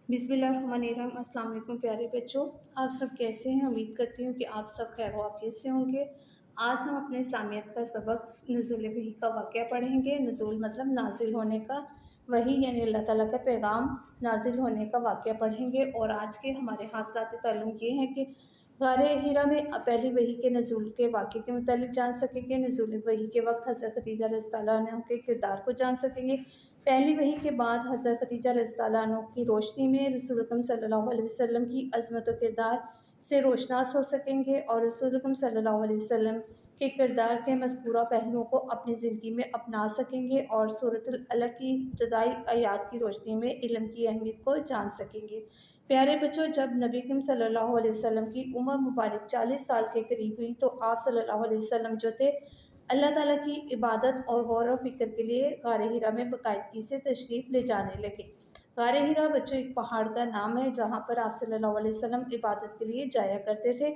बिस्मिल्लाहिर्रहमानिर्रहीम। अस्सलाम वालेकुम प्यारे बच्चों, आप सब कैसे हैं? उम्मीद करती हूँ कि आप सब खैर वाफियत से होंगे। आज हम अपने इस्लामियत का सबक नुज़ूल वही का वाक़या पढ़ेंगे। नुज़ूल मतलब नाजिल होने का, वही यानी अल्लाह ताला का पैगाम नाजिल होने का वाक़या पढ़ेंगे। और आज के हमारे हासिलात ताल्लुम ये हैं कि गारे हिरा में पहली वही के नुज़ूल के वाक़े के मुतालिक जान सकेंगे। नुज़ूल वही के वक्त हज़रत खदीजा रज़ियल्लाहु अन्हा के किरदार को जान सकेंगे। पहली वही के बाद हज़रत खदीजा रज़ियल्लाहु अन्हा की रोशनी में रसूल अकरम सल्लल्लाहु अलैहि वसल्लम की अज़मत व किरदार से रोशनास हो सकेंगे और रसूल अकरम सल्लल्लाहु अलैहि वसल्लम के किरदार के मज़कूरा पहलुओं को अपनी ज़िंदगी में अपना सकेंगे और सूरतुल अलक़ की इब्तिदाई आयात की रोशनी में इल्म की अहमियत को जान सकेंगे। प्यारे बच्चों, जब नबी करीम सल्लल्लाहु अलैहि वसल्लम की उम्र मुबारक 40 साल के करीब हुई तो आप सल्लल्लाहु अलैहि वसल्लम जो थे अल्लाह ताला की इबादत और गौर व फ़िक्र के लिए गारे हिरा में बाकायदगी से तशरीफ़ ले जाने लगे। गारे हिरा बच्चों एक पहाड़ का नाम है जहाँ पर आप सल्लल्लाहु अलैहि वसल्लम इबादत के लिए जाया करते थे।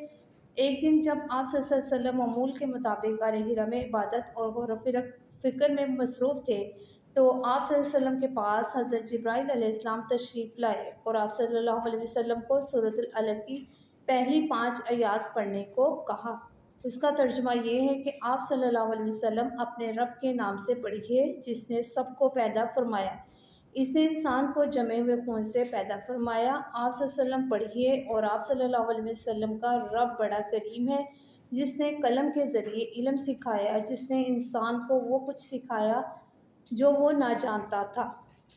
एक दिन जब आप सल्लल्लाहु अलैहि वसल्लम मामूल के मुताबिक गारे हिरा में इबादत और गौर व फ़िक्र में मसरूफ़ थे तो आप सल्लल्लाहु अलैहि वसल्लम के पास हज़रत जिब्राईल अलैहिस्सलाम तशरीफ़ लाए और आप सल्लल्लाहु अलैहि वसल्लम को सूरतुल अलक़ की पहली 5 आयात पढ़ने को कहा। उसका तर्जुमा ये है कि आप सल्लल्लाहु अलैहि वसल्लम अपने रब के नाम से पढ़िए जिसने सबको पैदा फरमाया। इसने इंसान को जमे हुए खून से पैदा फरमाया। आप सल्लल्लाहु अलैहि वसल्लम पढ़िए और आप सल्लल्लाहु अलैहि वसल्लम का रब बड़ा करीम है जिसने कलम के ज़रिए इल्म सिखाया, जिसने इंसान को वो कुछ सिखाया जो वो ना जानता था।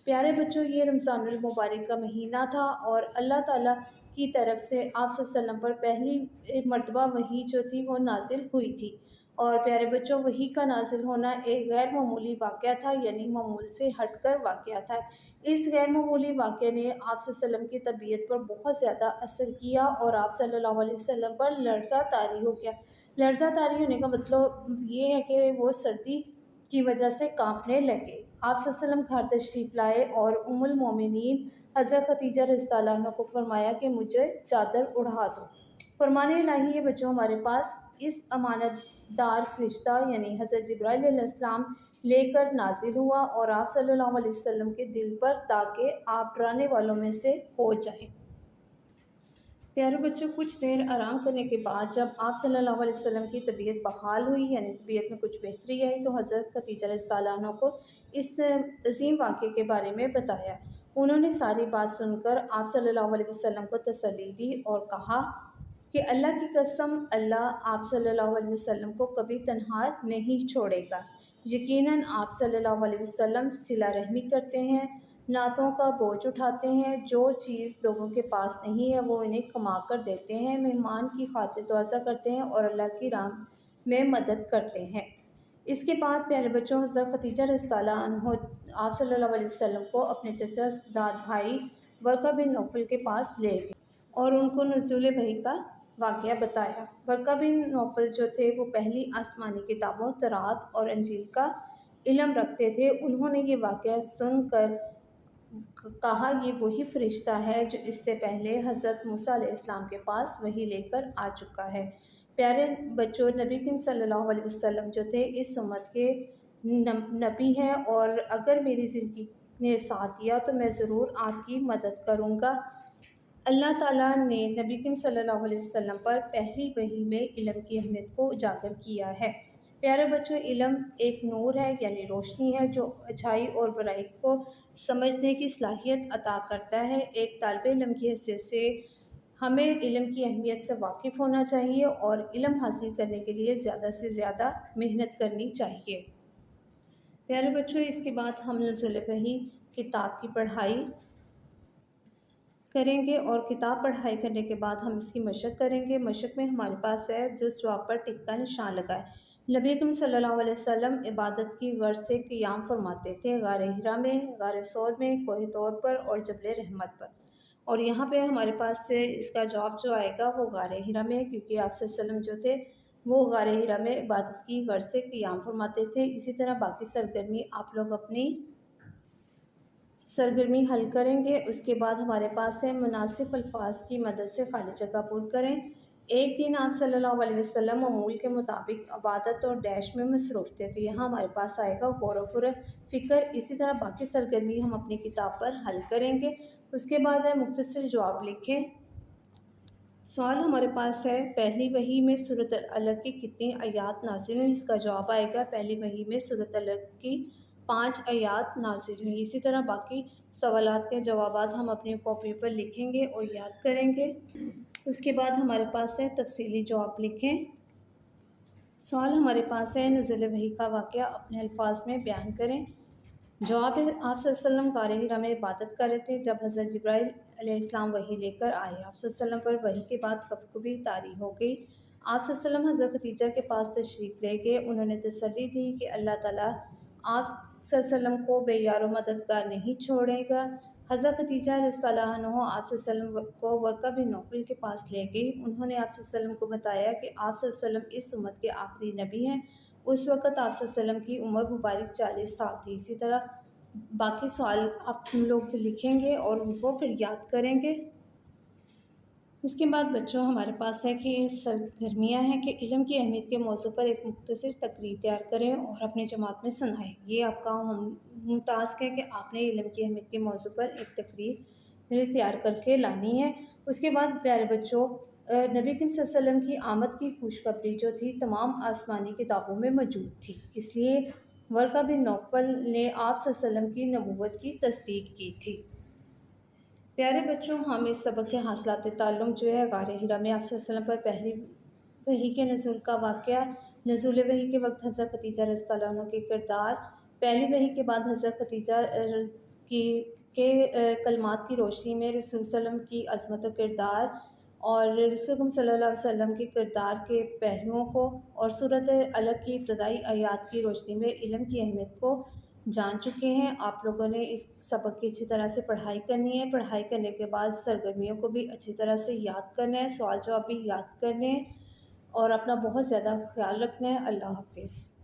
प्यारे बच्चों, ये रमज़ानुल मुबारक का महीना था और अल्लाह ताला की तरफ से आप सल्लल्लाहु अलैहि वसल्लम पर पहली मरतबा वही जो थी वो नाजिल हुई थी। और प्यारे बच्चों, वही का नाजिल होना एक गैर मामूली वाक़या था, यानी मामूल से हटकर वाक़या था। इस गैर मामूली वाक़ये ने आप सल्लल्लाहु अलैहि वसल्लम की तबीयत पर बहुत ज़्यादा असर किया और आप सल्लल्लाहु अलैहि वसल्लम पर लर्ज़ा तारी हो गया। लर्ज़ा तारी होने का मतलब ये है कि वो सर्दी की वजह से काँपने लगे। आप सल्लल्लाहु अलैहि वसल्लम घर तशरीफ़ लाए और उम्मुल मोमिनीन हज़रत खदीजा रज़ियल्लाहु अन्हा को फ़रमाया कि मुझे चादर उड़ा दो। फ़रमाने इलाही है बच्चों, हमारे पास इस अमानतदार फ़रिश्ता यानी हज़रत जिब्राईल अलैहिस्सलाम लेकर नाज़िल हुआ और आप सल्लल्लाहु अलैहि वसल्लम के दिल पर ताकि आप डराने वालों में से हो जाएँ। प्यारे बच्चों, कुछ देर आराम करने के बाद जब आप सल्लल्लाहु अलैहि वसल्लम की तबीयत बहाल हुई यानी तबीयत में कुछ बेहतरी आई तो हज़रत खदीजा रज़ियल्लाहु अन्हा को इस अज़ीम वाक़े के बारे में बताया। उन्होंने सारी बात सुनकर आप सल्लल्लाहु अलैहि वसल्लम को तसल्ली दी और कहा कि अल्लाह की कसम, अल्लाह आप सल्लल्लाहु अलैहि वसल्लम को कभी तन्हा नहीं छोड़ेगा। यकीनन आप सल्लल्लाहु अलैहि वसल्लम सिला रहमी करते हैं, नातों का बोझ उठाते हैं, जो चीज़ लोगों के पास नहीं है वो इन्हें कमा कर देते हैं, मेहमान की खातिर तवाज़ा करते हैं और अल्लाह की राह में मदद करते हैं। इसके बाद प्यारे बच्चों, हज़रत खदीजा रज़ियल्लाहु अन्हा आप सल्लल्लाहु अलैहि वसल्लम को अपने चचा ज़ाद भाई वर्क़ा बिन नौफ़ल के पास ले गए और उनको नुज़ूल वही का वाक़या बताया। वर्क़ा बिन नौफ़ल जो थे वो पहली आसमानी किताबों तौरात और इंजील का इल्म रखते थे। उन्होंने ये वाक़या सुनकर कहा ये वही फ़रिश्ता है जो इससे पहले हज़रत मूसा अलैहिस्सलाम के पास वही लेकर आ चुका है। प्यारे बच्चों, नबी करीम सल्लल्लाहु अलैहि वसल्लम जो थे इस उम्मत के नबी हैं और अगर मेरी ज़िंदगी ने साथ दिया तो मैं ज़रूर आपकी मदद करूँगा। अल्लाह ताला ने नबी करीम सल्लल्लाहु अलैहि वसल्लम पर पहली वही में इल्म की अहमियत को उजागर किया है। प्यारे बच्चों, इल्म एक नूर है यानी रोशनी है जो अच्छाई और बुराई को समझने की सलाहियत अता करता है। एक तालिब इल्म की हैसियत से हमें इल्म की अहमियत से वाकिफ़ होना चाहिए और इल्म हासिल करने के लिए ज़्यादा से ज़्यादा मेहनत करनी चाहिए। प्यारे बच्चों, इसके बाद हम नुज़ूल वही किताब की पढ़ाई करेंगे और किताब पढ़ाई करने के बाद हम इसकी मशक़ करेंगे। मशक़ में हमारे पास है जो जवाब पर टिक का निशान लगाए। नबी करीम सल्लल्लाहु अलैहि वसल्लम इबादत की गर्ज़ से क़ियाम फरमाते थे गारे हिरा में, गारे सौर में, कोहे तौर पर और जबल रहमत पर। और यहाँ पे हमारे पास से इसका जवाब जो आएगा वो गारे हिरा में है क्योंकि आप सल्लल्लाहु अलैहि वसल्लम जो थे वो गारे हिरा में इबादत की गर्ज़ से क़ियाम फरमाते थे। इसी तरह बाकी सरगर्मी आप लोग अपनी सरगर्मी हल करेंगे। उसके बाद हमारे पास है मुनासिब अल्फाज की मदद से खाली जगह पुर करें। ایک دن آپ صلی اللہ علیہ وسلم معمول کے مطابق عبادت اور ڈیش میں مصروف تھے، تو یہاں ہمارے پاس آئے گا غور و فکر۔ اسی طرح باقی سرگرمی ہم اپنی کتاب پر حل کریں گے۔ اس کے بعد ہے مختصر جواب لکھیں۔ سوال ہمارے پاس ہے پہلی وحی میں سورۃ العلق کی کتنی آیات نازل ہوئی؟ اس کا جواب آئے گا پہلی وحی میں سورۃ العلق کی 5 آیات نازل ہوئی۔ اسی طرح باقی سوالات کے جوابات ہم اپنی کاپی پر لکھیں گے اور یاد کریں گے۔ اس کے بعد ہمارے پاس ہے تفصیلی جواب لکھیں۔ سوال ہمارے پاس ہے نزول وحی کا واقعہ اپنے الفاظ میں بیان کریں۔ جواب ہے آپ صلی اللہ علیہ وسلم غار حرا میں عبادت کر رہے تھے جب حضرت جبرائیل علیہ السلام وحی لے کر آئے۔ آپ صلی اللہ علیہ وسلم پر وحی کے بعد کبھی کبھی طاری ہو گئی۔ آپ صلی اللہ علیہ وسلم حضرت خدیجہ کے پاس تشریف لے گئے۔ انہوں نے تسلی دی کہ اللہ تعالیٰ آپ صلی اللہ علیہ وسلم کو بے یار و مددگار نہیں چھوڑے گا۔ حضرت خدیجہ رضی اللہ عنہ آپ صلی اللہ علیہ وسلم کو ورقہ بن نوفل کے پاس لے گئی۔ انہوں نے آپ صلی اللہ علیہ وسلم کو بتایا کہ آپ صلی اللہ علیہ وسلم اس امت کے آخری نبی ہیں۔ اس وقت آپ صلی اللہ علیہ وسلم کی عمر مبارک 40 سال تھی۔ اسی طرح باقی سوال آپ لوگ لکھیں گے اور ان کو پھر یاد کریں گے۔ اس کے بعد بچوں ہمارے پاس ہے کہ سرگرمیاں ہیں کہ علم کی اہمیت کے موضوع پر ایک مختصر تقریر تیار کریں اور اپنی جماعت میں سنائیں۔ یہ آپ کا ٹاسک ہے کہ آپ نے علم کی اہمیت کے موضوع پر ایک تقریر تیار کر کے لانی ہے۔ اس کے بعد پیارے بچوں نبی کریم صلی اللہ علیہ وسلم کی آمد کی خوشخبری جو تھی تمام آسمانی کتابوں میں موجود تھی، اس لیے ورقہ بن نوفل نے آپ صلی اللہ علیہ وسلم کی نبوت کی تصدیق کی تھی۔ پیارے بچوں ہم اس سبق کے حاصلات تعلم جو ہے غار حرا میں آپ صلی اللہ علیہ وسلم پر پہلی وحی کے نزول کا واقعہ، نزول وحی کے وقت حضرت خدیجہ رضی اللہ عنہ کے کردار، پہلی وحی کے بعد حضرت خدیجہ کے کلمات کی روشنی میں رسول صلی اللہ علیہ وسلم کی عظمت و کردار اور رسول صلی اللہ علیہ وسلم کے کردار کے پہلوؤں کو اور سورۃ العلق کی ابتدائی آیات کی روشنی میں علم کی اہمیت کو جان چکے ہیں۔ آپ لوگوں نے اس سبق کی اچھی طرح سے پڑھائی کرنی ہے۔ پڑھائی کرنے کے بعد سرگرمیوں کو بھی اچھی طرح سے یاد کرنا ہے، سوال جواب بھی یاد کرنے ہیں اور اپنا بہت زیادہ خیال رکھنا ہے۔ اللہ حافظ۔